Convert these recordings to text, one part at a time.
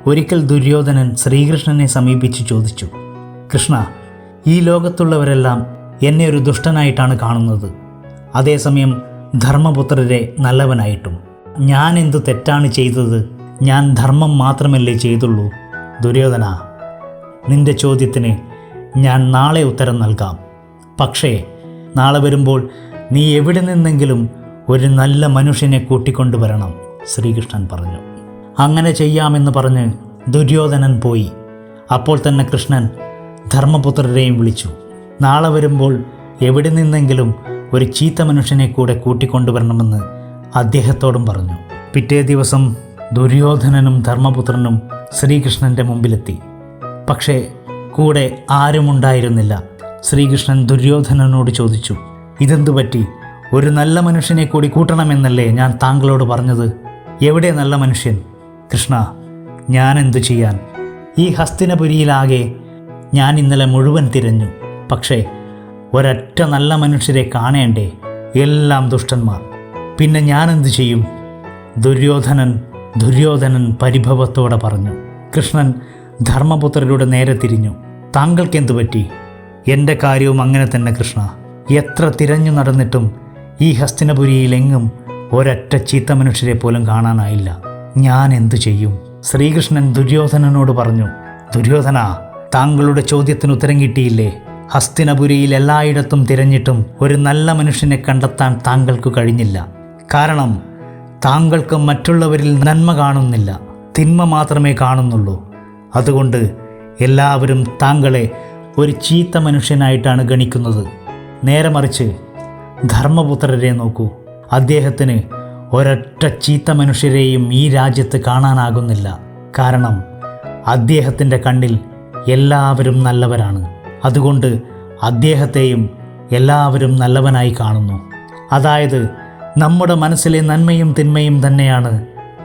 ഒരിക്കൽ ദുര്യോധനൻ ശ്രീകൃഷ്ണനെ സമീപിച്ച് ചോദിച്ചു, കൃഷ്ണ, ഈ ലോകത്തുള്ളവരെല്ലാം എന്നെ ഒരു ദുഷ്ടനായിട്ടാണ് കാണുന്നത്, അതേസമയം ധർമ്മപുത്രരെ നല്ലവനായിട്ടും. ഞാൻ എന്തു തെറ്റാണ് ചെയ്തത്? ഞാൻ ധർമ്മം മാത്രമല്ലേ ചെയ്തുള്ളൂ. ദുര്യോധന, നിന്റെ ചോദ്യത്തിന് ഞാൻ നാളെ ഉത്തരം നൽകാം. പക്ഷേ നാളെ വരുമ്പോൾ നീ എവിടെ നിന്നെങ്കിലും ഒരു നല്ല മനുഷ്യനെ കൂട്ടിക്കൊണ്ടുവരണം, ശ്രീകൃഷ്ണൻ പറഞ്ഞു. അങ്ങനെ ചെയ്യാമെന്ന് പറഞ്ഞ് ദുര്യോധനൻ പോയി. അപ്പോൾ തന്നെ കൃഷ്ണൻ ധർമ്മപുത്രരെയും വിളിച്ചു. നാളെ വരുമ്പോൾ എവിടെ നിന്നെങ്കിലും ഒരു ചീത്ത മനുഷ്യനെ കൂടെ കൂട്ടിക്കൊണ്ടുവരണമെന്ന് അദ്ദേഹത്തോടും പറഞ്ഞു. പിറ്റേ ദിവസം ദുര്യോധനനും ധർമ്മപുത്രനും ശ്രീകൃഷ്ണൻ്റെ മുമ്പിലെത്തി. പക്ഷേ കൂടെ ആരുമുണ്ടായിരുന്നില്ല. ശ്രീകൃഷ്ണൻ ദുര്യോധനനോട് ചോദിച്ചു, ഇതെന്തു പറ്റി? ഒരു നല്ല മനുഷ്യനെ കൂടി കൂട്ടണമെന്നല്ലേ ഞാൻ താങ്കളോട് പറഞ്ഞത്? എവിടെ നല്ല മനുഷ്യൻ? കൃഷ്ണ, ഞാൻ എന്തു ചെയ്യാൻ? ഈ ഹസ്തിനപുരിയിലാകെ ഞാൻ ഇന്നലെ മുഴുവൻ തിരഞ്ഞു. പക്ഷേ ഒരൊറ്റ നല്ല മനുഷ്യരെ കാണേണ്ടേ? എല്ലാം ദുഷ്ടന്മാർ. പിന്നെ ഞാൻ എന്തു ചെയ്യും? ദുര്യോധനൻ പരിഭവത്തോടെ പറഞ്ഞു. കൃഷ്ണൻ ധർമ്മപുത്രരുടെ നേരെ തിരിഞ്ഞു. താങ്കൾക്കെന്തു പറ്റി? എൻ്റെ കാര്യവും അങ്ങനെ തന്നെ കൃഷ്ണ. എത്ര തിരഞ്ഞു നടന്നിട്ടും ഈ ഹസ്തിനപുരിയിലെങ്ങും ഒരൊറ്റ ചീത്ത മനുഷ്യരെ പോലും കാണാനായില്ല. ഞാൻ എന്തു ചെയ്യും? ശ്രീകൃഷ്ണൻ ദുര്യോധനനോട് പറഞ്ഞു. ദുര്യോധന, താങ്കളുടെ ചോദ്യത്തിന് ഉത്തരം കിട്ടിയില്ലേ? ഹസ്തിനപുരിയിൽ എല്ലായിടത്തും തിരഞ്ഞിട്ടും ഒരു നല്ല മനുഷ്യനെ കണ്ടെത്താൻ താങ്കൾക്ക് കഴിഞ്ഞില്ല. കാരണം താങ്കൾക്ക് മറ്റുള്ളവരിൽ നന്മ കാണുന്നില്ല, തിന്മ മാത്രമേ കാണുന്നുള്ളൂ. അതുകൊണ്ട് എല്ലാവരും താങ്കളെ ഒരു ചീത്ത മനുഷ്യനായിട്ടാണ് ഗണിക്കുന്നത്. നേരെ മറിച്ച് ധർമ്മപുത്രരെ നോക്കൂ. അദ്ദേഹത്തിന് ഒരൊറ്റ ചീത്ത മനുഷ്യരെയും ഈ രാജ്യത്ത് കാണാനാകുന്നില്ല. കാരണം അദ്ദേഹത്തിൻ്റെ കണ്ണിൽ എല്ലാവരും നല്ലവരാണ്. അതുകൊണ്ട് അദ്ദേഹത്തെയും എല്ലാവരും നല്ലവനായി കാണുന്നു. അതായത് നമ്മുടെ മനസ്സിലെ നന്മയും തിന്മയും തന്നെയാണ്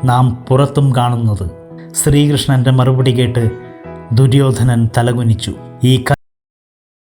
നാം പുറത്തും കാണുന്നത്. ശ്രീകൃഷ്ണൻ്റെ മറുപടി കേട്ട് ദുര്യോധനൻ തലകുനിച്ചു. ഈ